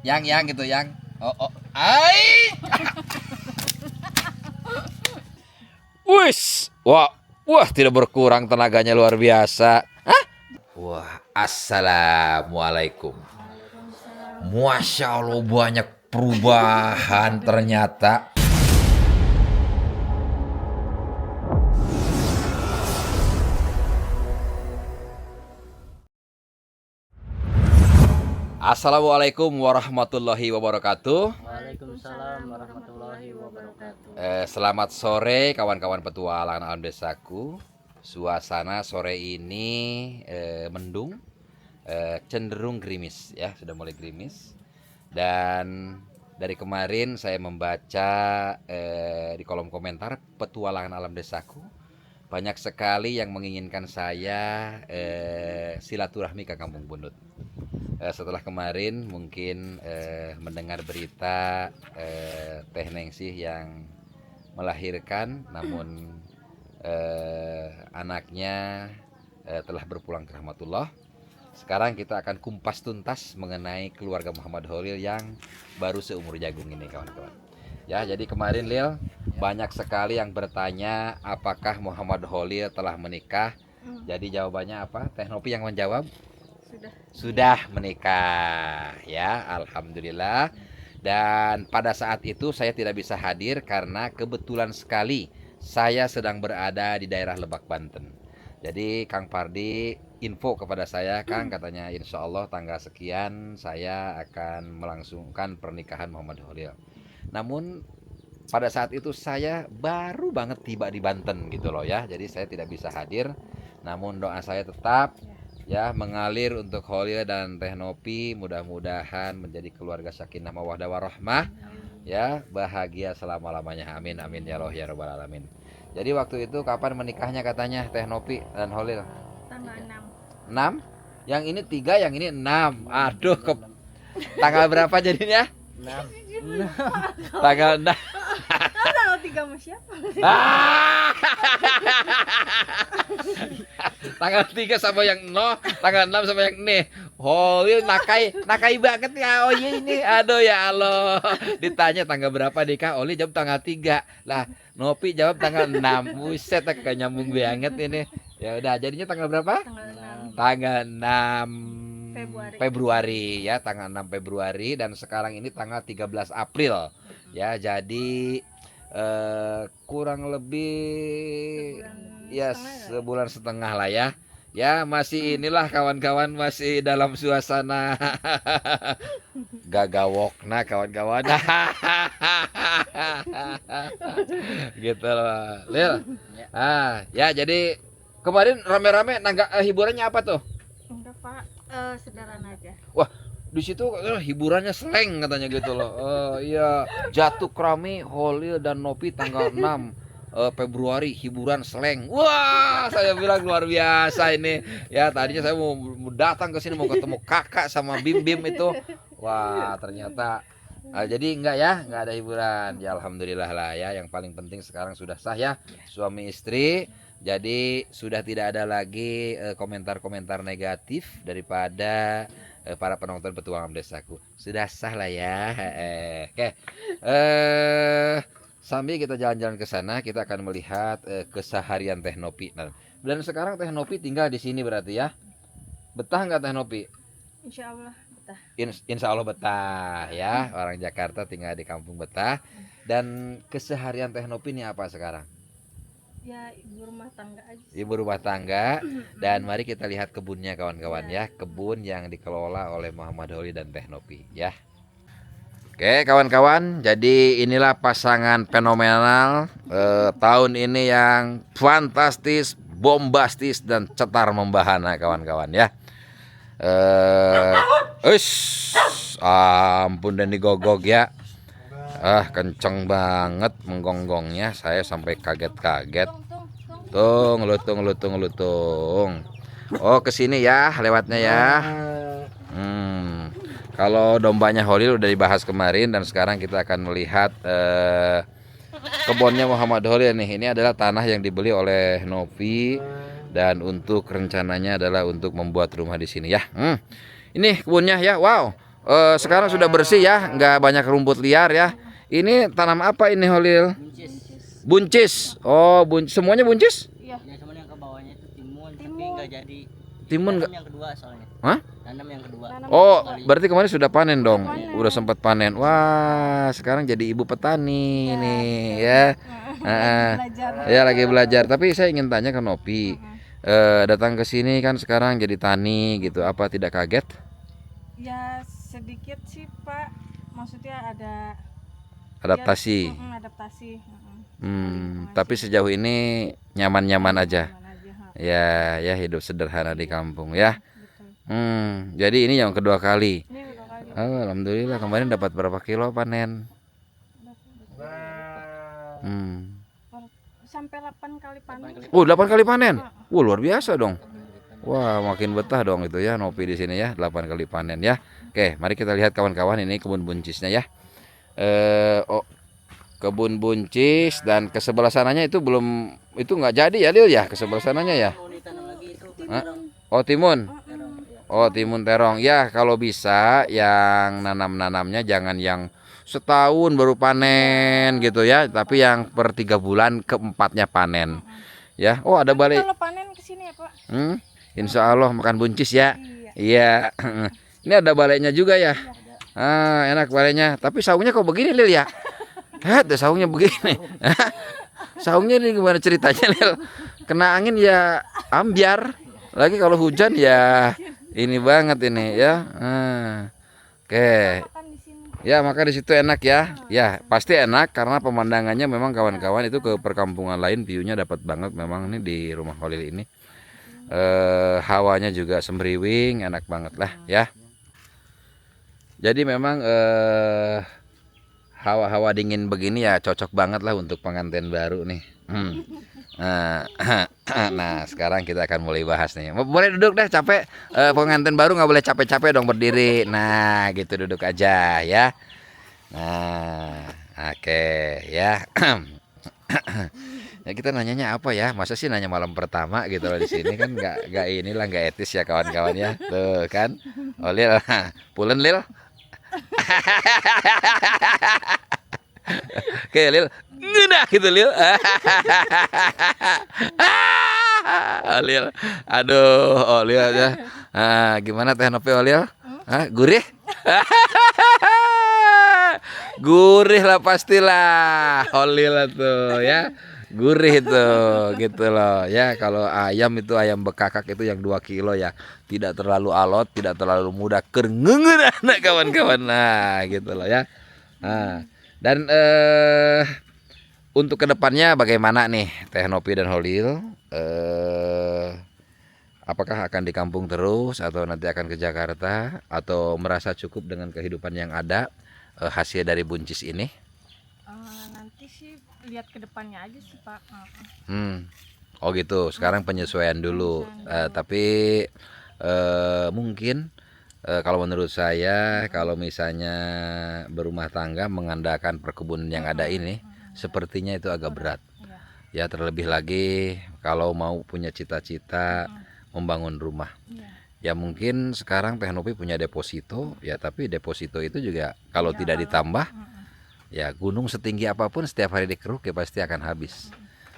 Yang gitu yang. Oh. Ai. Wis. Wah, tidak berkurang tenaganya luar biasa. Hah? Wah, assalamualaikum. Masya Allah banyak perubahan ternyata. Assalamualaikum warahmatullahi wabarakatuh. Waalaikumsalam warahmatullahi wabarakatuh. Selamat sore kawan-kawan petualangan alam desaku. Suasana sore ini mendung, cenderung gerimis ya, sudah mulai gerimis. Dan dari kemarin saya membaca di kolom komentar petualangan alam desaku, banyak sekali yang menginginkan saya silaturahmi ke Kampung Bunut. Setelah kemarin mungkin mendengar berita Teh Ningsih yang melahirkan, namun anaknya telah berpulang ke rahmatullah. Sekarang kita akan kumpas tuntas mengenai keluarga Muhammad Holil yang baru seumur jagung ini, kawan-kawan. Ya, jadi kemarin Lil banyak sekali yang bertanya apakah Muhammad Holil telah menikah. Jadi jawabannya apa? Teh Nopi yang menjawab sudah menikah ya, alhamdulillah. Dan pada saat itu saya tidak bisa hadir karena kebetulan sekali saya sedang berada di daerah Lebak, Banten. Jadi Kang Pardi info kepada saya, Kang, katanya insya Allah tanggal sekian saya akan melangsungkan pernikahan Muhammad Holil. Namun pada saat itu saya baru banget tiba di Banten gitu loh ya, jadi saya tidak bisa hadir. Namun doa saya tetap ya mengalir untuk Holil dan Teh Nopi, mudah-mudahan menjadi keluarga sakinah mawaddah warahmah ya, bahagia selama-lamanya, amin amin ya Allah ya rabbal alamin. Jadi waktu itu kapan menikahnya katanya Teh Nopi dan Holil? Tanggal 6. 6? Yang ini 3, yang ini 6. Aduh, tanggal berapa jadinya? 6. Tanggal 6. Tanggal 3 sama siapa? Tanggal 3 sama yang no, tanggal 6 sama yang nih. Holil nakai banget ya. Oh iya ini, aduh ya Allah. Ditanya tanggal berapa nikah, Oli jawab tanggal 3. Lah, Nopi jawab tanggal 6. Buset, kayak nyambung banget ini. Ya udah, jadinya tanggal berapa? Tanggal 6 Tanggal 6 Februari. ya, tanggal 6 Februari, dan sekarang ini tanggal 13 April. Ya, jadi kurang lebih ya sebulan setengah lah ya. Ya masih inilah kawan-kawan, masih dalam suasana gagawok nah kawan-kawan. Gitu loh Lil. Ya jadi kemarin rame-rame hiburannya apa tuh? Enggak, Pak. Sederhana aja. Wah, di situ hiburannya slang katanya gitu loh. Iya, jatuh krami Holil dan Nopi tanggal 6 Februari hiburan slang. Wah, saya bilang luar biasa ini. Ya, tadinya saya mau datang ke sini mau ketemu kakak sama Bim Bim itu. Wah, ternyata jadi enggak ada hiburan. Ya alhamdulillah lah ya. Yang paling penting sekarang sudah sah ya, suami istri. Jadi sudah tidak ada lagi komentar-komentar negatif daripada para penonton petualangan desaku. Sudah sah lah ya. Oke. Sambil kita jalan-jalan ke sana, kita akan melihat keseharian Teh Nopi. Nah, dan sekarang Teh Nopi tinggal di sini berarti ya. Betah nggak Teh Nopi? Insya Allah betah. Insya Allah betah ya. Orang Jakarta tinggal di kampung betah. Dan keseharian Teh Nopi ini apa sekarang? Ya, ibu rumah tangga aja. Ibu rumah tangga. Dan mari kita lihat kebunnya kawan-kawan ya. Kebun yang dikelola oleh Muhammad Holil dan Teh Nopi ya. Oke kawan-kawan, jadi inilah pasangan fenomenal tahun ini yang fantastis, bombastis, dan cetar membahana kawan-kawan ya. Ampun dan digogok ya. Kenceng banget menggonggongnya, saya sampai kaget-kaget. Tung lutung. Oh kesini ya lewatnya ya. Kalau dombanya Holil udah dibahas kemarin, dan sekarang kita akan melihat kebunnya Muhammad Holil nih. Ini adalah tanah yang dibeli oleh Novi, dan untuk rencananya adalah untuk membuat rumah di sini ya. Ini kebunnya ya, wow, Sekarang sudah bersih ya, nggak banyak rumput liar ya. Ini tanam apa ini Holil? Buncis. Buncis. Oh, semuanya buncis? Iya. Ya cuman yang ke bawahnya itu timun, tapi Timun. nggak jadi. Timun Tanam nggak? yang kedua soalnya. Hah? Tanam yang kedua. Tanam Oh, kedua. berarti kemarin sudah panen dong. panen. Udah sempat panen. Wah, sekarang jadi ibu petani Ya, nih betul. ya. Lagi belajar. Ya lagi belajar. Tapi saya ingin tanya ke Nopi. Datang ke sini kan sekarang jadi tani gitu. Apa tidak kaget? Ya sedikit sih Pak, maksudnya ada Adaptasi. ya, adaptasi. Masih. Tapi sejauh ini nyaman-nyaman aja. Nyaman aja, ha. Ya hidup sederhana di kampung ya. Betul. Jadi ini yang kedua kali. Ini udah kali. Oh, alhamdulillah kemarin dapat berapa kilo panen? Sampai 8 kali panen. 8 kali panen. Luar biasa dong. Wah, makin betah dong itu ya Nopi di sini ya, 8 kali panen ya. Oke, mari kita lihat kawan-kawan ini kebun buncisnya ya. Kebun buncis dan ke sebelah sananya itu belum, itu nggak jadi ya Lil ya, ke sebelah sananya ya. Mau ditanam lagi itu. Hah? Oh, timun. Oh, timun terong. Ya, kalau bisa yang nanam-nanamnya jangan yang setahun baru panen gitu ya, tapi yang per 3 bulan keempatnya panen. Ya. Oh, ada balai. Kalau panen ke sini ya Pak. Insya Allah makan buncis ya. Iya. Iya. Ini ada balainya juga ya. Enak balainya. Tapi saungnya kok begini Lil ya? Ada saungnya begini. Saungnya ini gimana ceritanya Lil? Kena angin ya ambiar. Lagi kalau hujan ya ini banget ini ya. Oke. Makan di sini. Ya maka di situ enak ya. Ya pasti enak karena pemandangannya memang kawan-kawan itu ke perkampungan lain view-nya dapat banget memang ini di rumah Holil ini. Hawanya juga semriwing, enak banget lah ya. Jadi memang hawa-hawa dingin begini ya cocok banget lah untuk pengantin baru nih. Nah sekarang kita akan mulai bahas nih. Boleh duduk deh, capek. Pengantin baru nggak boleh capek-capek dong berdiri. Nah gitu duduk aja ya. Nah oke ya. Ya kita nanyanya apa ya? Masa sih nanya malam pertama gitu loh di sini kan nggak inilah nggak etis ya kawan-kawan ya. Tuh kan. Oh Lil, pulen Lil. Oke Lil, ngena gitu Lil. Lil, aduh, oh Lil ya. Gimana Teh Nopi Lil? Gurih? Gurih lah pastilah, Holil tuh ya. Gurih itu gitu loh ya. Kalau ayam itu ayam bekakak itu yang 2 kilo ya, tidak terlalu alot, tidak terlalu muda, kerengengen anak kawan-kawan. Nah gitu loh ya. Dan untuk kedepannya bagaimana nih Teh Nopi dan Holil? Apakah akan di kampung terus atau nanti akan ke Jakarta atau merasa cukup dengan kehidupan yang ada hasil dari buncis ini? Nanti sih lihat ke depannya aja sih Pak. Oh gitu. Sekarang penyesuaian dulu. Tapi mungkin kalau menurut saya kalau misalnya berumah tangga mengandalkan perkebunan yang ada ini, sepertinya itu agak berat. Ya terlebih lagi kalau mau punya cita-cita membangun rumah. Ya mungkin sekarang Teh Nopi punya deposito ya, tapi deposito itu juga kalau tidak ditambah ya gunung setinggi apapun setiap hari dikeruk ya pasti akan habis.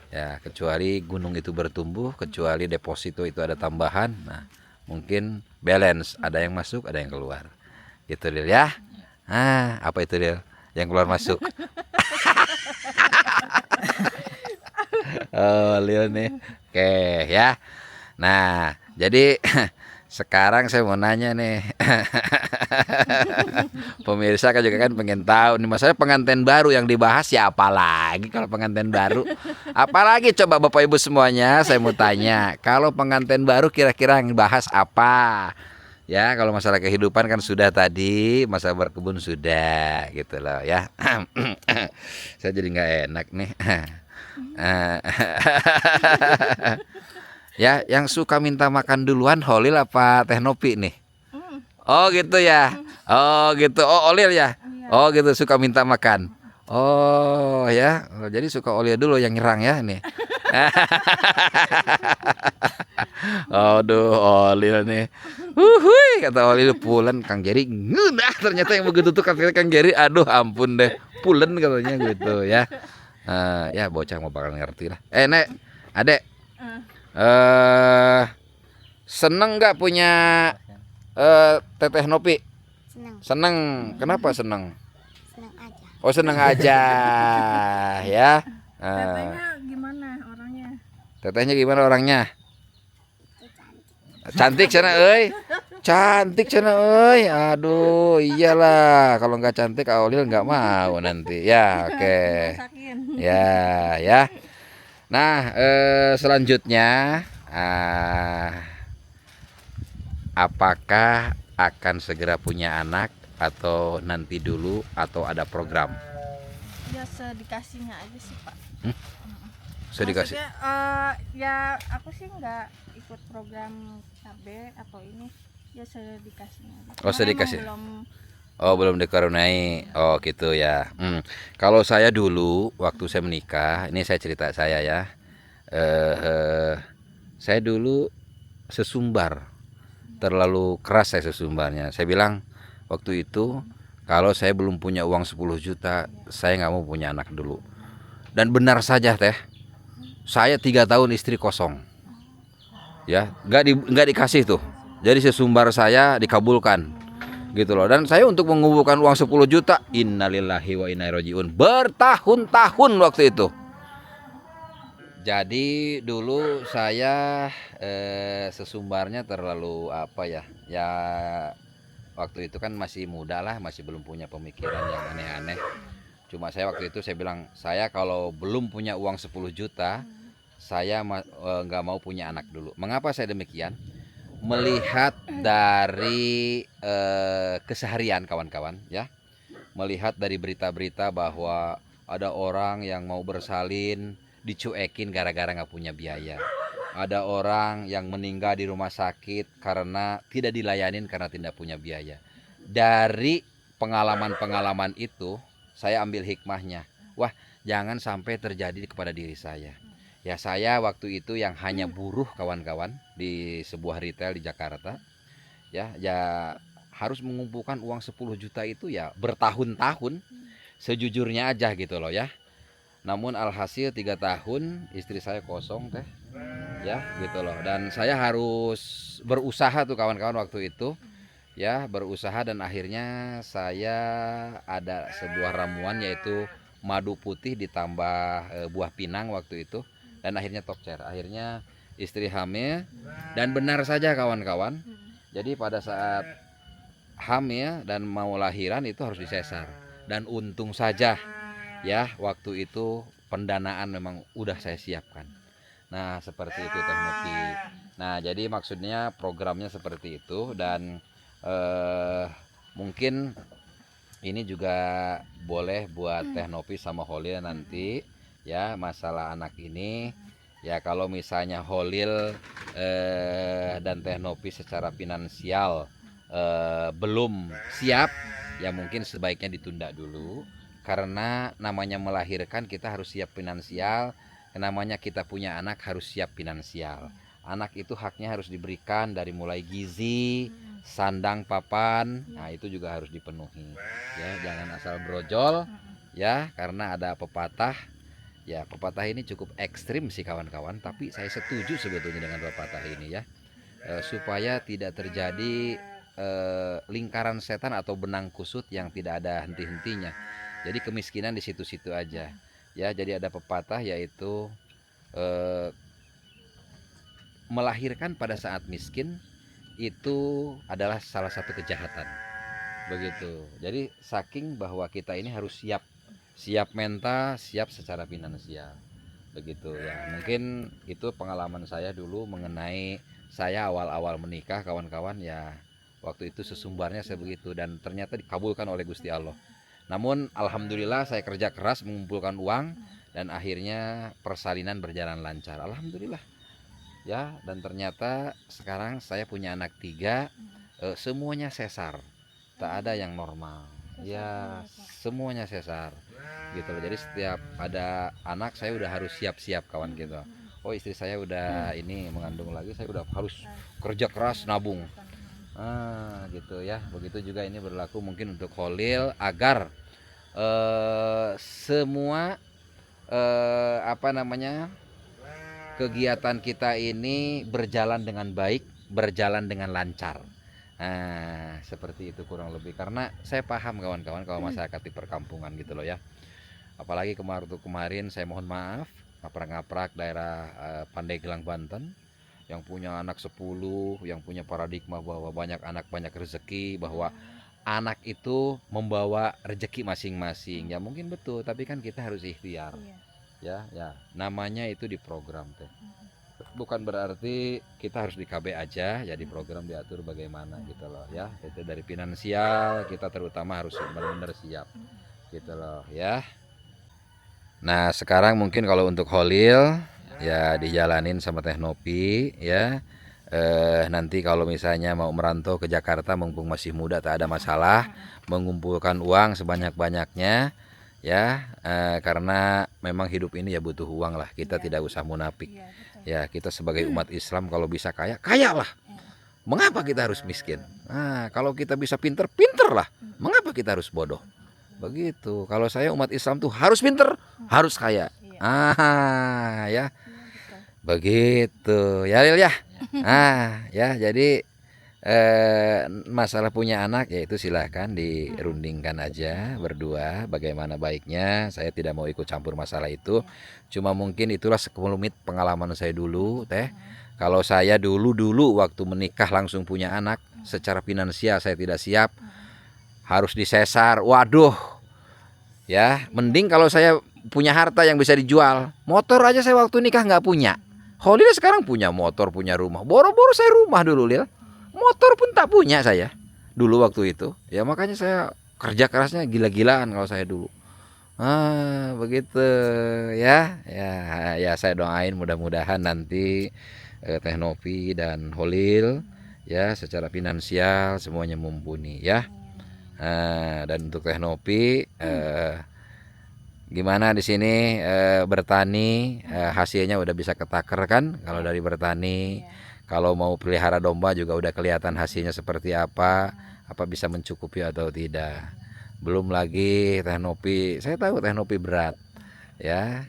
Ya kecuali gunung itu bertumbuh, kecuali deposito itu ada tambahan. Nah mungkin balance, ada yang masuk ada yang keluar gitu Lil ya. Apa itu Lil yang keluar masuk? Oh Lil nih. Oke ya. Nah jadi sekarang saya mau nanya nih. Pemirsa kan juga kan pengen tahu nih, masalah pengantin baru yang dibahas ya, apalagi kalau pengantin baru. Apalagi coba Bapak Ibu semuanya saya mau tanya, kalau pengantin baru kira-kira yang bahas apa? Ya kalau masalah kehidupan kan sudah tadi, masalah berkebun sudah gitu loh ya. Saya jadi nggak enak nih. Ya, yang suka minta makan duluan Holil apa Teh Nopi nih? Oh gitu ya. Oh gitu. Oh Holil ya. Oh gitu, suka minta makan. Oh ya. Jadi suka Holil dulu yang nyerang ya nih. Aduh Holil nih. Huhuy, kata Holil pulen. Kang Geri ngedah, ternyata yang begitu tuh kata Kang Geri, aduh ampun deh, pulen katanya gitu ya. Ya bocah mau bakal ngerti lah. Nek, adek, seneng nggak punya teteh Nopi? Senang, Seneng. Kenapa seneng? senang aja. Oh seneng aja ya. Tetehnya gimana orangnya? Tetehnya gimana orangnya? Itu cantik. Cantik sana euy. Cantik sana euy. Aduh, iyalah kalau nggak cantik Aulil nggak mau nanti. Ya, oke. Masakin. Ya. Nah, selanjutnya apakah akan segera punya anak atau nanti dulu atau ada program? Ya sedikasihnya aja sih Pak. Saya dikasih. Maksudnya, ya aku sih nggak ikut program KB atau ini. Ya sedikasihnya aja. Oh, Karena sedikasih. emang belum. Oh belum dikaruniai. Oh gitu ya. Kalau saya dulu waktu saya menikah, ini saya cerita saya ya. Saya dulu sesumbar, terlalu keras saya sesumbarnya. Saya bilang waktu itu kalau saya belum punya uang 10 juta, saya nggak mau punya anak dulu. Dan benar saja teh, saya 3 tahun istri kosong. Ya, nggak dikasih tuh. Jadi sesumbar saya dikabulkan gitu loh. Dan saya untuk mengumpulkan uang 10 juta, innalillahi wa inna ilaihi rajiun, bertahun-tahun waktu itu. Jadi dulu saya sesumbarnya terlalu apa ya? Ya waktu itu kan masih muda lah, masih belum punya pemikiran yang aneh-aneh. Cuma saya waktu itu saya bilang, saya kalau belum punya uang 10 juta, saya nggak mau punya anak dulu. Mengapa saya demikian? Melihat dari keseharian kawan-kawan ya, melihat dari berita-berita bahwa ada orang yang mau bersalin dicuekin gara-gara nggak punya biaya, ada orang yang meninggal di rumah sakit karena tidak dilayanin karena tidak punya biaya. Dari pengalaman-pengalaman itu saya ambil hikmahnya, wah jangan sampai terjadi kepada diri saya. Ya saya waktu itu yang hanya buruh kawan-kawan di sebuah retail di Jakarta. Ya harus mengumpulkan uang 10 juta itu ya bertahun-tahun. Sejujurnya aja gitu loh ya. Namun alhasil 3 tahun istri saya kosong teh. Ya gitu loh. Dan saya harus berusaha tuh kawan-kawan waktu itu. Ya berusaha dan akhirnya saya ada sebuah ramuan yaitu madu putih ditambah buah pinang waktu itu. Dan akhirnya tokcer, akhirnya istri hamil. Dan benar saja kawan-kawan, jadi pada saat hamil dan mau lahiran itu harus disesar. Dan untung saja ya waktu itu pendanaan memang udah saya siapkan. Nah seperti itu Teh Nopi. Nah jadi maksudnya programnya seperti itu. Dan mungkin ini juga boleh buat Teh Nopi sama Holil nanti ya masalah anak ini. Ya kalau misalnya Holil dan Teh Nopi secara finansial belum siap, ya mungkin sebaiknya ditunda dulu. Karena namanya melahirkan kita harus siap finansial, namanya kita punya anak harus siap finansial. Anak itu haknya harus diberikan dari mulai gizi, sandang, papan, nah itu juga harus dipenuhi. Ya jangan asal brojol ya, karena ada pepatah. Ya pepatah ini cukup ekstrim sih kawan-kawan, tapi saya setuju sebetulnya dengan pepatah ini ya, supaya tidak terjadi lingkaran setan atau benang kusut yang tidak ada henti-hentinya. Jadi kemiskinan di situ-situ aja ya. Jadi ada pepatah yaitu melahirkan pada saat miskin itu adalah salah satu kejahatan begitu. Jadi saking bahwa kita ini harus siap mental, siap secara finansial begitu ya. Mungkin itu pengalaman saya dulu mengenai saya awal-awal menikah kawan-kawan ya. Waktu itu sesumbarnya saya begitu dan ternyata dikabulkan oleh Gusti Allah. Namun alhamdulillah saya kerja keras mengumpulkan uang dan akhirnya persalinan berjalan lancar, alhamdulillah ya. Dan ternyata sekarang saya punya anak 3, semuanya sesar, tak ada yang normal ya, semuanya sesar gitu loh. Jadi setiap ada anak saya udah harus siap-siap kawan gitu. Oh istri saya udah ini mengandung lagi, saya udah harus kerja keras nabung Gitu ya. Begitu juga ini berlaku mungkin untuk Holil agar semua apa namanya kegiatan kita ini berjalan dengan baik, berjalan dengan lancar. Nah, seperti itu kurang lebih. Karena saya paham kawan-kawan kalau masyarakat di perkampungan gitu loh ya. Apalagi kemarin saya mohon maaf ngaprak-ngaprak daerah Pandeglang Banten yang punya anak 10, yang punya paradigma bahwa banyak anak banyak rezeki, bahwa anak itu membawa rezeki masing-masing. Ya mungkin betul, tapi kan kita harus ikhtiar. Ya, namanya itu diprogram teh. Bukan berarti kita harus di KB aja, ya di program diatur bagaimana gitu loh ya. Itu dari finansial kita terutama harus benar-benar siap gitu loh ya. Nah, sekarang mungkin kalau untuk Holil ya dijalanin sama Teh Nopi ya. Nanti kalau misalnya mau merantau ke Jakarta mumpung masih muda tak ada masalah, mengumpulkan uang sebanyak-banyaknya ya, karena memang hidup ini ya butuh uang lah, kita tidak usah munafik ya. Kita sebagai umat Islam kalau bisa kaya, kaya lah, mengapa kita harus miskin? Nah, kalau kita bisa pinter, pinter lah, mengapa kita harus bodoh? Begitu. Kalau saya umat Islam tuh harus pinter, harus kaya. Ya begitu ya Lil ya. Ya jadi masalah punya anak ya itu silahkan dirundingkan aja berdua bagaimana baiknya. Saya tidak mau ikut campur masalah itu. Cuma mungkin itulah sekelumit pengalaman saya dulu Teh. Kalau saya dulu waktu menikah langsung punya anak, secara finansial saya tidak siap, harus disesar. Waduh ya, mending kalau saya punya harta yang bisa dijual. Motor aja saya waktu nikah nggak punya. Holil sekarang punya motor, punya rumah. Boro-boro saya rumah dulu Lil. Motor pun tak punya saya dulu waktu itu. Ya makanya saya kerja kerasnya gila-gilaan kalau saya dulu. Begitu ya. Ya saya doain mudah-mudahan nanti Teh Nopi dan Holil ya secara finansial semuanya mumpuni ya. Dan untuk Teh Nopi gimana di sini bertani, hasilnya udah bisa ketaker kan kalau dari bertani. Kalau mau pelihara domba juga udah kelihatan hasilnya seperti apa bisa mencukupi atau tidak. Belum lagi Teh Nopi, saya tahu Teh Nopi berat ya.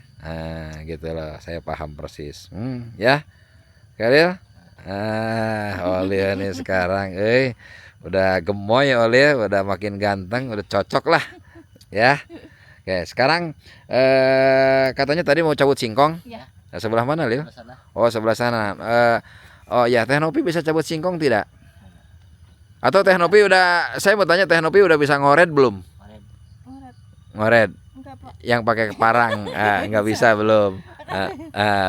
Gitu loh, saya paham persis. Ya Karil. Oleh nih sekarang udah gemoy, Oleh udah makin ganteng, udah cocok lah ya. Oke, sekarang katanya tadi mau cabut singkong. Iya. Sebelah mana, Lil? Sebelah sana. Oh, sebelah sana. Oh ya, Teh Nopi bisa cabut singkong tidak? Atau Teh Nopi udah, saya mau tanya Teh Nopi udah bisa ngoret belum? Kemarin. Ngoret. Enggak, Pak. Yang pakai parang. Nggak bisa belum.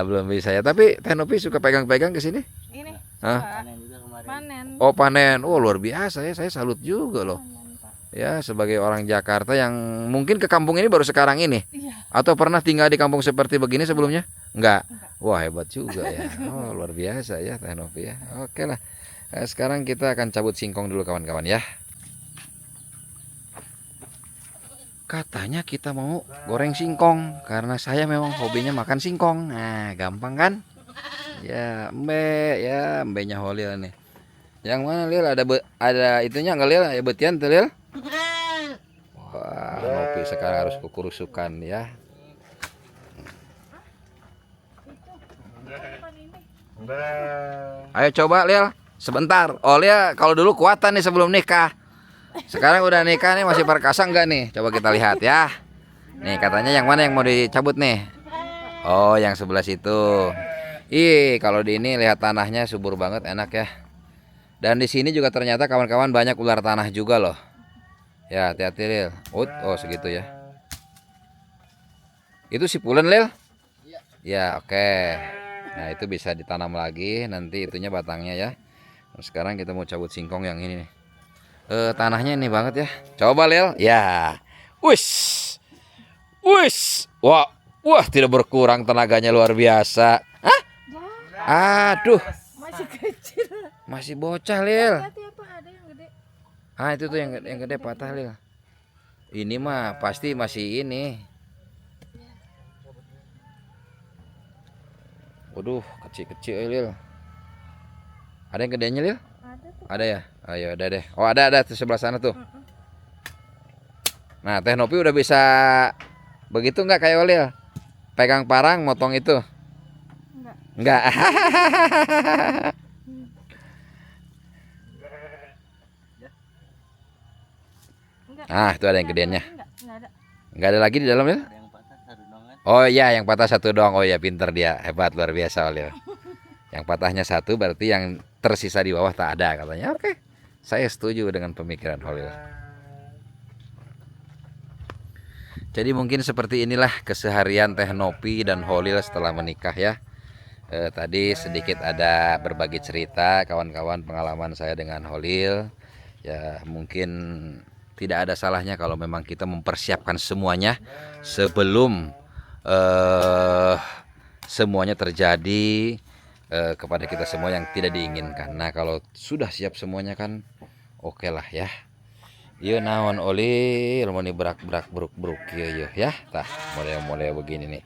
Belum bisa ya. Tapi Teh Nopi suka pegang-pegang ke sini? Ini Panen juga kemarin. panen. Oh, panen. Oh, luar biasa ya. Saya salut juga loh. Panen, Pak. Ya, sebagai orang Jakarta yang mungkin ke kampung ini baru sekarang ini. Iya. Atau pernah tinggal di kampung seperti begini sebelumnya? Enggak. Wah, hebat juga ya. Oh, luar biasa ya Teh Nopi ya. Oke lah. Sekarang kita akan cabut singkong dulu kawan-kawan ya. Katanya kita mau goreng singkong karena saya memang hobinya makan singkong. Nah, gampang kan? Ya, mbenya Holil nih. Yang mana Lil? Ada itunya enggak Lil? Ya betian tuh Lil. Wah, Nopi sekarang harus kukurusukan ya. Ayo coba Lil, sebentar. Oh Lil, kalau dulu kuatan nih sebelum nikah. Sekarang udah nikah nih masih perkasa enggak nih? Coba kita lihat ya. Nih katanya yang mana yang mau dicabut nih? Oh, yang sebelah situ. Kalau di ini lihat tanahnya subur banget, enak ya. Dan di sini juga ternyata kawan-kawan banyak ular tanah juga loh. Ya, hati-hati Lil. Oh segitu ya. Itu si pulen Lil? Ya, oke. Nah, itu bisa ditanam lagi nanti itunya batangnya ya. Nah, sekarang kita mau cabut singkong yang ini nih. Tanahnya ini banget ya. Coba Lil. Ya. Wush. Wah, tidak berkurang tenaganya luar biasa. Hah? Aduh. Masih kecil. Masih bocah Lil. Hati-hati ya, Pak, ada yang gede. Itu tuh yang gede patah Lil. Ini mah pasti masih ini. Waduh, kecil-kecil Lil. Ada yang gedenya Lil? Ada tuh. Ada ya? Ayo udah deh. Oh ada tuh sebelah sana tuh. Mm-mm. Nah Teh Nopi udah bisa begitu nggak kayak Olil? Pegang parang motong itu? Enggak. Enggak. Enggak. Ah itu ada yang gedeannya. Enggak ada. Nggak ada lagi di dalam ya? Ada yang patah satu dong kan. Oh iya yang patah satu doang. Oh iya pinter dia. Hebat luar biasa Olil. Yang patahnya satu berarti yang tersisa di bawah tak ada katanya. Oke. Saya setuju dengan pemikiran Holil. Jadi mungkin seperti inilah keseharian Teh Nopi dan Holil setelah menikah ya. Tadi sedikit ada berbagi cerita kawan-kawan pengalaman saya dengan Holil. Ya mungkin tidak ada salahnya kalau memang kita mempersiapkan semuanya sebelum semuanya terjadi kepada kita semua yang tidak diinginkan. Nah kalau sudah siap semuanya kan oke lah ya. Iya naon Olil mau berak bruk iya ya tah model begini nih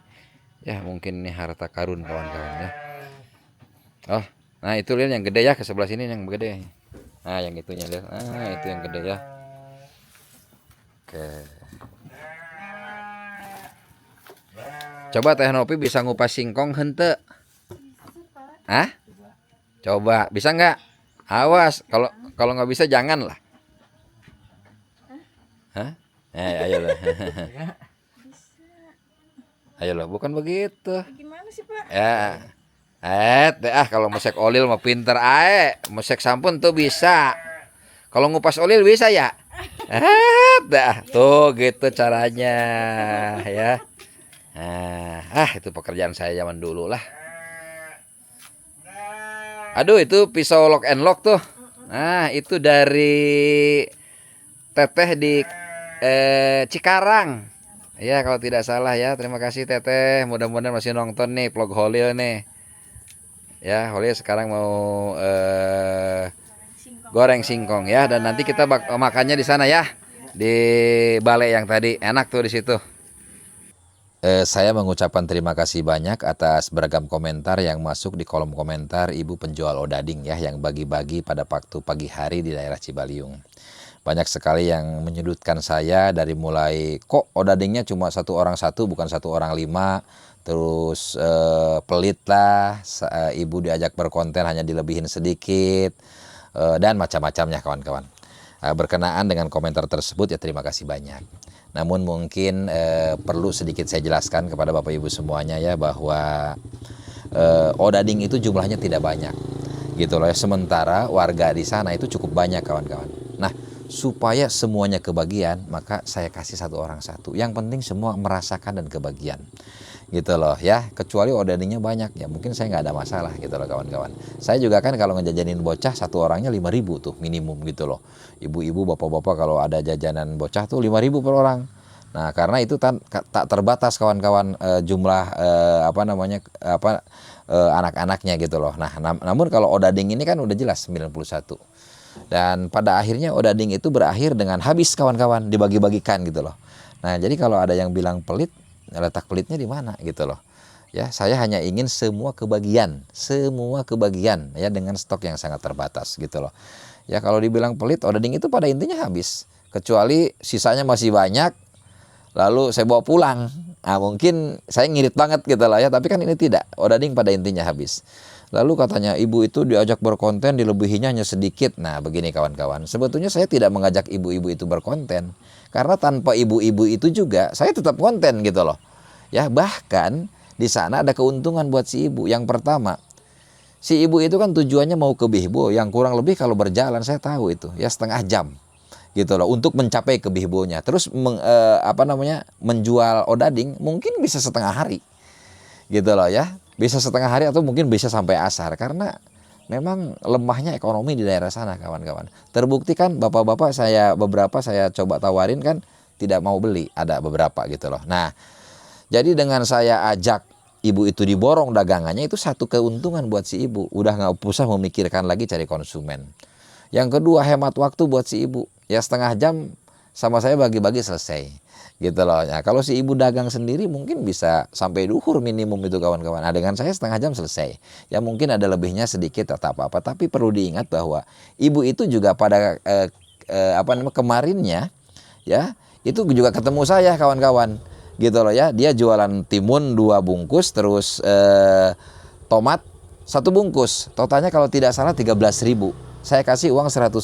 ya mungkin ini harta karun kawan-kawan ya. Oh nah itu lihat yang gede ya ke sebelah sini yang gede. Nah yang itunya lihat itu yang gede ya. Oke. Coba Teh Nopi bisa ngupas singkong hente. Hah? Coba bisa nggak? Awas kalau nggak bisa jangan lah. Hah? Ayo lah. Ayo lah, bukan begitu. Gimana sih Pak? Ya. Kalau musek Olil mah pinter ae. Musek sampun tuh bisa. Kalau ngupas Olil bisa ya? Tuh gitu caranya ya. Nah, itu pekerjaan saya zaman dulu lah. Aduh itu pisau lock and lock tuh. Nah itu dari Teteh di Cikarang. Ya kalau tidak salah ya. Terima kasih Teteh. Mudah-mudahan masih nonton nih vlog Holil nih. Ya Holil sekarang mau goreng singkong ya. Dan nanti kita makannya di sana ya. Di balai yang tadi. Enak tuh di situ. Saya mengucapkan terima kasih banyak atas beragam komentar yang masuk di kolom komentar ibu penjual odading ya yang bagi-bagi pada waktu pagi hari di daerah Cibaliung. Banyak sekali yang menyudutkan saya dari mulai kok odadingnya cuma satu orang satu bukan satu orang lima, terus pelit lah, ibu diajak berkonten hanya dilebihin sedikit dan macam-macamnya kawan-kawan. Berkenaan dengan komentar tersebut ya terima kasih banyak. Namun mungkin perlu sedikit saya jelaskan kepada Bapak Ibu semuanya ya bahwa odading itu jumlahnya tidak banyak gitu loh ya. Sementara warga di sana itu cukup banyak kawan-kawan. Nah supaya semuanya kebagian maka saya kasih satu orang satu. Yang penting semua merasakan dan kebagian gitu loh ya. Kecuali odadingnya banyak ya mungkin saya nggak ada masalah gitu loh kawan-kawan. Saya juga kan kalau ngejajanin bocah satu orangnya 5.000 tuh minimum gitu loh. Ibu-ibu bapak-bapak kalau ada jajanan bocah tuh 5.000 per orang. Nah karena itu tak terbatas kawan-kawan jumlah anak-anaknya gitu loh. Nah namun kalau odading ini kan udah jelas 91. Dan pada akhirnya odading itu berakhir dengan habis kawan-kawan dibagi-bagikan gitu loh. Nah jadi kalau ada yang bilang pelit, letak pelitnya di mana gitu loh. Ya saya hanya ingin semua kebagian ya dengan stok yang sangat terbatas gitu loh. Ya kalau dibilang pelit, odading itu pada intinya habis. Kecuali sisanya masih banyak, lalu saya bawa pulang. Nah mungkin saya ngirit banget gitu lah ya, tapi kan ini tidak. Odading pada intinya habis. Lalu katanya ibu itu diajak berkonten, dilebihinya hanya sedikit. Nah begini kawan-kawan, sebetulnya saya tidak mengajak ibu-ibu itu berkonten. Karena tanpa ibu-ibu itu juga saya tetap konten gitu loh. Ya bahkan di sana ada keuntungan buat si ibu. Yang pertama, si ibu itu kan tujuannya mau ke Bihbo yang kurang lebih kalau berjalan saya tahu itu ya setengah jam gitu loh untuk mencapai ke Bihbonya. Terus menjual odading mungkin bisa setengah hari gitu loh ya. Bisa setengah hari atau mungkin bisa sampai asar karena memang lemahnya ekonomi di daerah sana kawan-kawan. Terbukti kan bapak-bapak beberapa saya coba tawarin kan tidak mau beli, ada beberapa gitu loh. Nah jadi dengan saya ajak ibu itu diborong dagangannya itu satu keuntungan buat si ibu. Udah nggak usah memikirkan lagi cari konsumen. Yang kedua hemat waktu buat si ibu. Ya setengah jam sama saya bagi-bagi selesai gitu loh ya. Kalau si ibu dagang sendiri mungkin bisa sampai duhur minimum itu kawan-kawan. Nah dengan saya setengah jam selesai ya, mungkin ada lebihnya sedikit atau apa-apa, tapi perlu diingat bahwa ibu itu juga pada kemarinnya ya itu juga ketemu saya kawan-kawan gitu loh ya. Dia jualan timun 2 bungkus, terus tomat 1 bungkus, totalnya kalau tidak salah 13.000. Saya kasih uang 100.000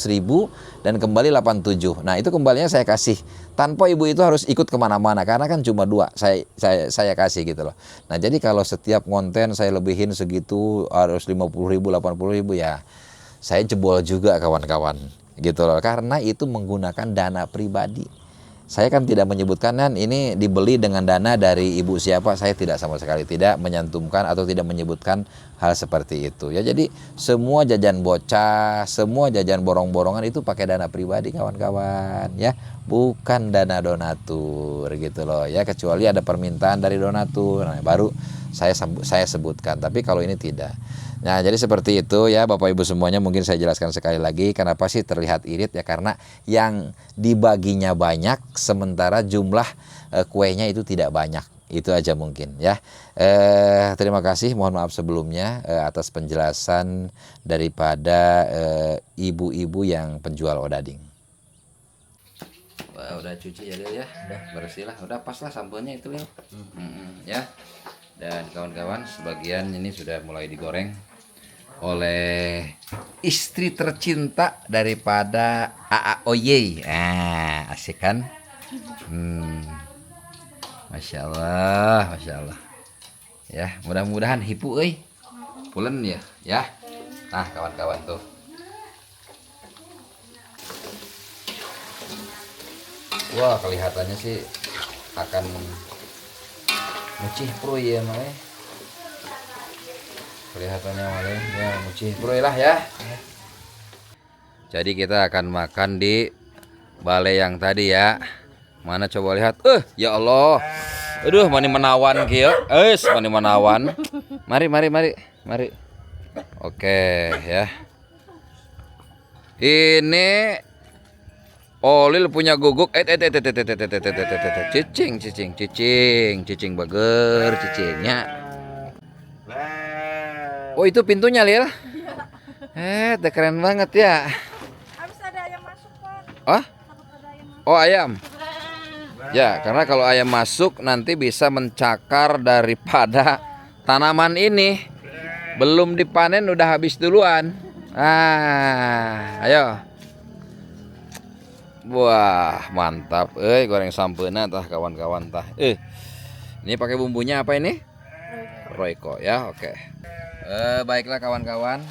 dan kembali 87. Nah itu kembalinya saya kasih tanpa ibu itu harus ikut kemana-mana, karena kan cuma 2 saya kasih gitu loh. Nah jadi kalau setiap konten saya lebihin segitu harus 50.000 80.000 ya saya jebol juga kawan-kawan gitu loh, karena itu menggunakan dana pribadi. Saya kan tidak menyebutkan kan ini dibeli dengan dana dari ibu siapa, saya tidak, sama sekali tidak menyantumkan atau tidak menyebutkan hal seperti itu ya. Jadi semua jajan bocah, semua jajan borong-borongan itu pakai dana pribadi kawan-kawan ya, bukan dana donatur gitu loh ya, kecuali ada permintaan dari donatur, nah, baru saya sebutkan, tapi kalau ini tidak. Nah jadi seperti itu ya Bapak Ibu semuanya, mungkin saya jelaskan sekali lagi kenapa sih terlihat irit ya, karena yang dibaginya banyak sementara jumlah kuenya itu tidak banyak, itu aja mungkin ya. Terima kasih, mohon maaf sebelumnya atas penjelasan daripada ibu-ibu yang penjual odading. Wah, udah cuci ya Lil ya, udah bersih lah, udah pas lah samponya itu Lil. Ya. Dan kawan-kawan sebagian ini sudah mulai digoreng oleh istri tercinta daripada AAOY. Nah, asik kan? Masya Allah, Masya Allah. Ya, mudah-mudahan hipu euy. Pulen ya, ya. Nah, kawan-kawan tuh. Wah, kelihatannya sih akan mucih pruy ya male. Kelihatannya male ya mucih pruy lah ya. Jadi kita akan makan di balai yang tadi ya. Mana coba lihat. Ya Allah. Aduh, mani menawan kieu. Mani menawan. Mari. Oke ya. Ini Olil punya guguk. Cicing bager cicingnya. Oh itu pintunya Lil. Keren banget ya. Habis ada ayam masuk Pak. Oh? Takut ada ayam masuk. Oh ayam. Ya karena kalau ayam masuk nanti bisa mencakar daripada tanaman ini. Belum dipanen udah habis duluan. Ayo. Wah mantap, goreng sampeuna tah kawan-kawan tah. Ini pakai bumbunya apa ini? Royco ya, oke. Baiklah kawan-kawan,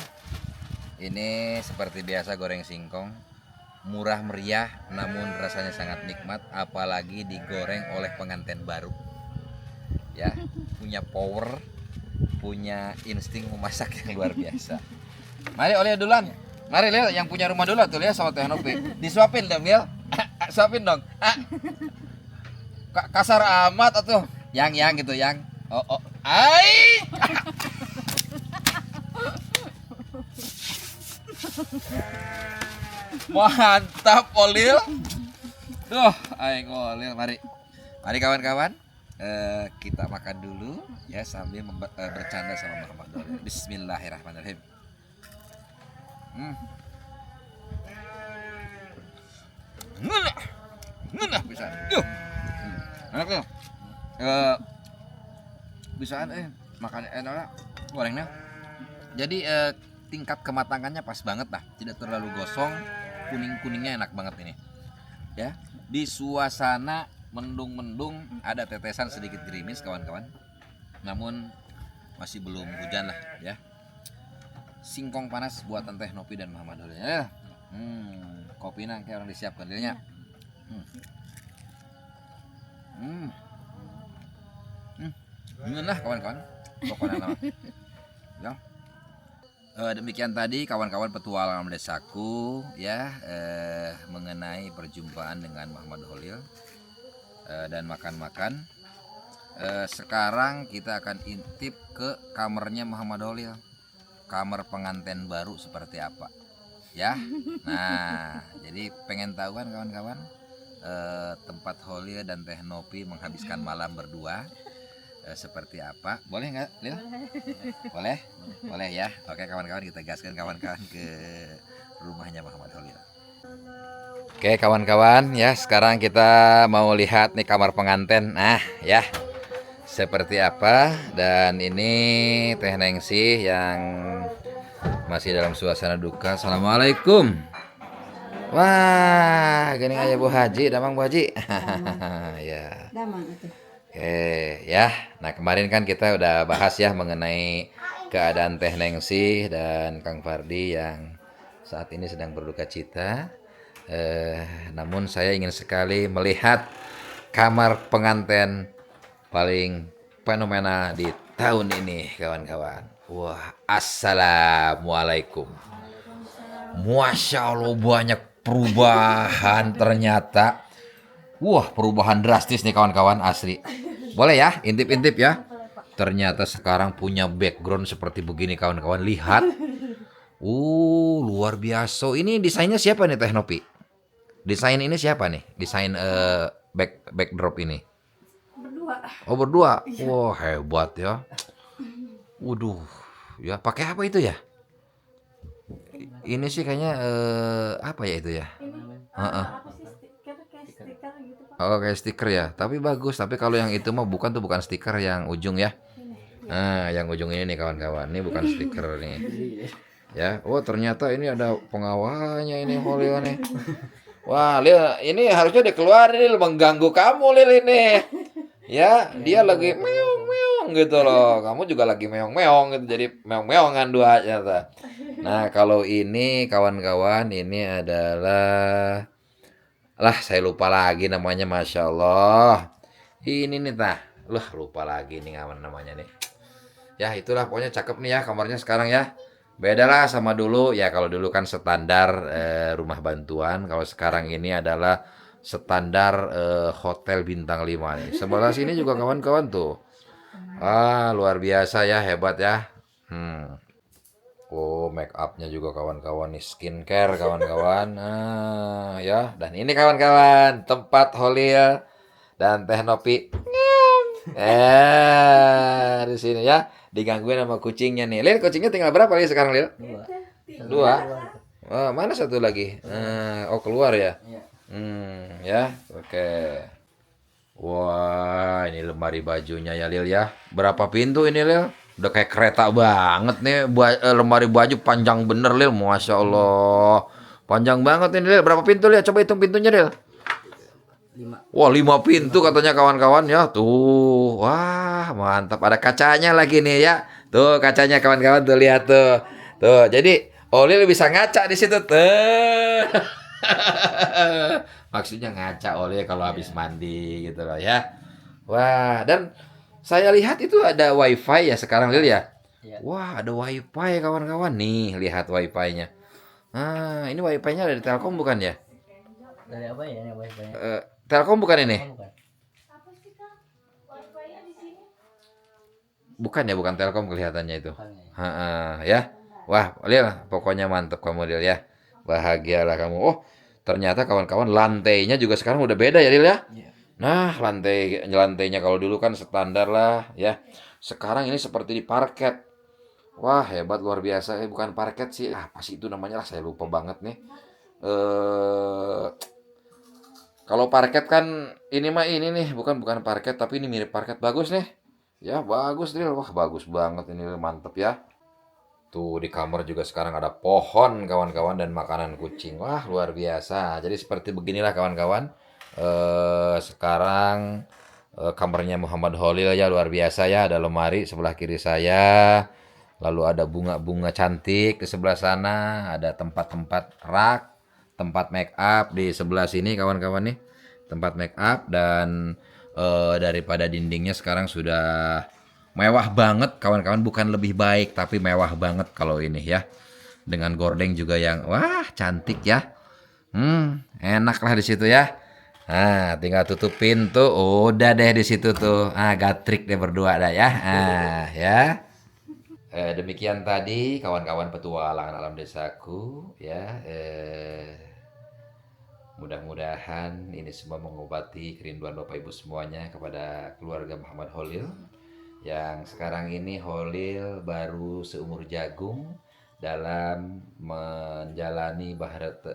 ini seperti biasa goreng singkong, murah meriah, namun rasanya sangat nikmat, apalagi digoreng oleh pengantin baru. Ya, punya power, punya insting memasak yang luar biasa. Mari oleh duluan. Mari Lil, yang punya rumah dulu tuh Lil sama Teh Nopi. Disuapin dong Lil. Suapin dong. Kasar amat atuh. Yang gitu yang. Oh. Ai. Mantap Olil. Duh, aing Olil mari. Mari kawan-kawan. Kita makan dulu ya sambil bercanda sama Muhammad Dolil. Bismillahirrahmanirrahim. Ngenah bisa. Enak tuh. Bisaan makan enak gorengnya. Jadi tingkat kematangannya pas banget lah, tidak terlalu gosong, kuning-kuningnya enak banget ini. Ya, di suasana mendung-mendung, ada tetesan sedikit gerimis kawan-kawan. Namun masih belum hujan lah ya. Singkong panas buatan Teh Nopi dan Muhammad Dolil. Kopinya kayak orang disiapkan Dilnya. Lah kawan-kawan. Pokoknya nama. Ya. Demikian tadi kawan-kawan petualangan desaku ya mengenai perjumpaan dengan Muhammad Dolil dan makan-makan. Sekarang kita akan intip ke kamarnya Muhammad Dolil. Kamar pengantin baru seperti apa ya. Nah jadi pengen tahu kan kawan-kawan, tempat Holil dan Teh Nopi menghabiskan malam berdua. Seperti apa? Boleh nggak, Lil? Boleh? Boleh ya. Oke kawan-kawan, kita gaskan kawan-kawan ke rumahnya Muhammad Holil. Oke kawan-kawan ya, sekarang kita mau lihat nih kamar pengantin. Nah ya, seperti apa. Dan ini Teh Nengsi yang masih dalam suasana duka. Assalamualaikum. Wah, gini aja Bu Haji, damang Bu Haji. Ya. Oke ya, nah kemarin kan kita udah bahas ya mengenai keadaan Teh Nengsi dan Kang Fardi yang saat ini sedang berduka cita. Namun saya ingin sekali melihat kamar pengantin paling fenomena di tahun ini kawan-kawan. Wah, assalamualaikum. Masya Allah banyak perubahan ternyata. Wah, perubahan drastis nih kawan-kawan, asli. Boleh ya, intip-intip ya. Ternyata sekarang punya background seperti begini kawan-kawan. Lihat. Luar biasa. Ini desainnya siapa nih Teh Nopi? Desain ini siapa nih? Desain backdrop ini? Berdua. Oh berdua. Wah hebat ya. Waduh. Ya pakai apa itu ya? Ini sih kayaknya apa ya itu ya? Heeh. Apa sih stiker kayak stiker gitu Pak? Oh kayak stiker ya, tapi bagus. Tapi kalau yang itu mah bukan stiker yang ujung ya. Nah, yang ujung ini nih kawan-kawan, ini bukan stiker nih. Ya, oh ternyata ini ada pengawalnya ini Holil nih. Wah, Lil, ini harusnya dikeluarin Lil, mengganggu kamu Lil ini. Ya, dia lagi meong-meong gitu loh. Kamu juga lagi meong-meong gitu, jadi meong-meongan dua ternyata. Nah, kalau ini kawan-kawan, ini adalah saya lupa lagi namanya, Masya Allah. Ini nih tah, lupa lagi nih namanya nih. Ya itulah pokoknya cakep nih ya kamarnya sekarang ya. Beda lah sama dulu ya, kalau dulu kan standar rumah bantuan, kalau sekarang ini adalah standar hotel bintang 5 nih. Sebelah sini juga kawan-kawan tuh. Luar biasa ya, hebat ya. Oh, make upnya juga kawan-kawan nih, skincare kawan-kawan. Ya, dan ini kawan-kawan tempat Holil dan Teh Nopi. Di sini ya, digangguin sama kucingnya nih. Lil, kucingnya tinggal berapa Lil sekarang Lil? Dua. Oh, mana satu lagi? Keluar ya. Iya. Ya, oke. Wah, ini lemari bajunya ya Lil ya. Berapa pintu ini Lil? Udah kayak kereta banget nih. Lemari baju panjang bener Lil, Masya Allah. Panjang banget ini Lil. Berapa pintu Lil? Coba hitung pintunya Lil. 5. Wah 5 pintu katanya kawan-kawan ya. Tuh, wah mantap. Ada kacanya lagi nih ya. Tuh kacanya kawan-kawan tuh, lihat tuh. Tuh, jadi Olil bisa ngaca di situ tuh. Maksudnya ngaca Olil kalau habis mandi gitu loh ya. Wah, dan saya lihat itu ada wifi ya sekarang Lil ya. Iya. Wah, ada wifi kawan-kawan nih, lihat wifi-nya. Ini wifi-nya dari Telkom bukan ya? Dari apa ya yang wifi-nya? Telkom bukan ini? Oh, bukan. Bukan ya, bukan Telkom kelihatannya itu. Bukan ya. Ya. Wah, Lil, pokoknya mantap kamu Lil ya. Bahagialah kamu. Oh, ternyata kawan-kawan lantainya juga sekarang udah beda ya Lil ya. Iya. Nah, lantainya kalau dulu kan standar lah ya. Sekarang ini seperti di parket. Wah, hebat luar biasa. Bukan parket sih. Apa sih itu namanya lah, saya lupa banget nih. Kalau parket kan ini nih, bukan parket tapi ini mirip parket. Bagus nih. Ya, bagus Lil. Wah, bagus banget ini Lil, mantep ya. Tuh di kamar juga sekarang ada pohon kawan-kawan dan makanan kucing. Wah, luar biasa. Jadi seperti beginilah kawan-kawan. Sekarang kamarnya Muhammad Holil ya, luar biasa ya. Ada lemari sebelah kiri saya. Lalu ada bunga-bunga cantik di sebelah sana. Ada tempat-tempat rak, tempat make up di sebelah sini kawan-kawan nih. Tempat make up dan daripada dindingnya sekarang sudah mewah banget kawan-kawan, bukan lebih baik tapi mewah banget kalau ini ya. Dengan gordeng juga yang wah cantik ya. Enak lah di situ ya. Nah, tinggal tutup pintu, udah deh di situ tuh. Gatrik deh berdua dah ya. Ya. Demikian tadi kawan-kawan petualangan alam desaku ya. Mudah-mudahan ini semua mengobati kerinduan Bapak Ibu semuanya kepada keluarga Muhammad Holil. Yang sekarang ini Holil baru seumur jagung dalam menjalani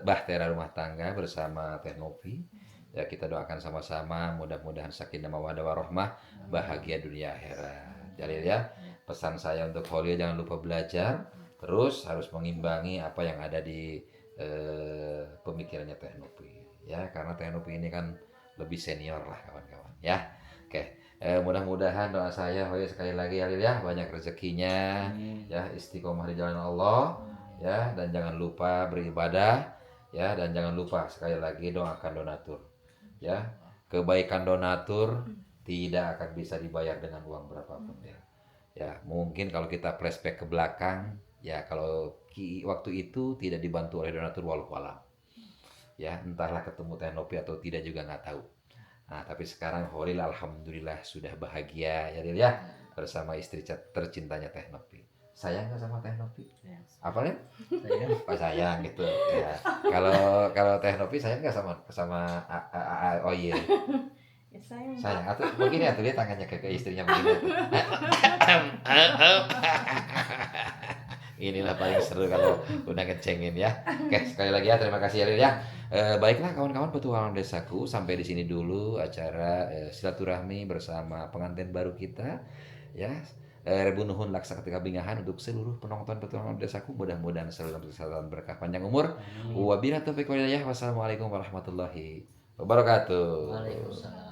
bahtera rumah tangga bersama Teh Novi. Ya, kita doakan sama-sama mudah-mudahan sakinah mawaddah warahmah, bahagia dunia akhirat. Jalil ya, pesan saya untuk Holil jangan lupa belajar, terus harus mengimbangi apa yang ada di pemikirannya Teh Novi. Ya, karena Teh Novi ini kan lebih senior lah kawan-kawan. Ya, oke. Mudah-mudahan doa saya Holil sekali lagi Halil ya, banyak rezekinya, ya istiqomah di jalan Allah, ya, dan jangan lupa beribadah, ya, dan jangan lupa sekali lagi doakan donatur, ya. Kebaikan donatur tidak akan bisa dibayar dengan uang berapapun ya. Ya, mungkin kalau kita flashback ke belakang, ya kalau waktu itu tidak dibantu oleh donatur walau alam, ya entahlah ketemu Teh Novi atau tidak juga nggak tahu. Nah, tapi sekarang Holil alhamdulillah sudah bahagia ya Lil ya, bersama istri tercintanya Teh Novi. Sayang nggak sama Teh Novi? Apa Lil? Sayang. Oh sayang gitu. Ya. Kalau Teh Novi sayang nggak sama Oyil? Ya sayang. Sayang. Atau begini atau dia tangannya ke istrinya begini. Inilah paling seru kalau udah ngecengin ya. Oke, sekali lagi ya terima kasih ya Lil ya. Baiklah kawan-kawan petualangan desaku, sampai di sini dulu acara silaturahmi bersama pengantin baru kita ya. Rebu nuhun laksa ketika bingahan untuk seluruh penonton petualangan desaku, mudah-mudahan selalu dalam kesehatan berkah panjang umur. Wabillahi taufiq wal hidayah. Wassalamualaikum warahmatullahi wabarakatuh. Waalaikumsalam.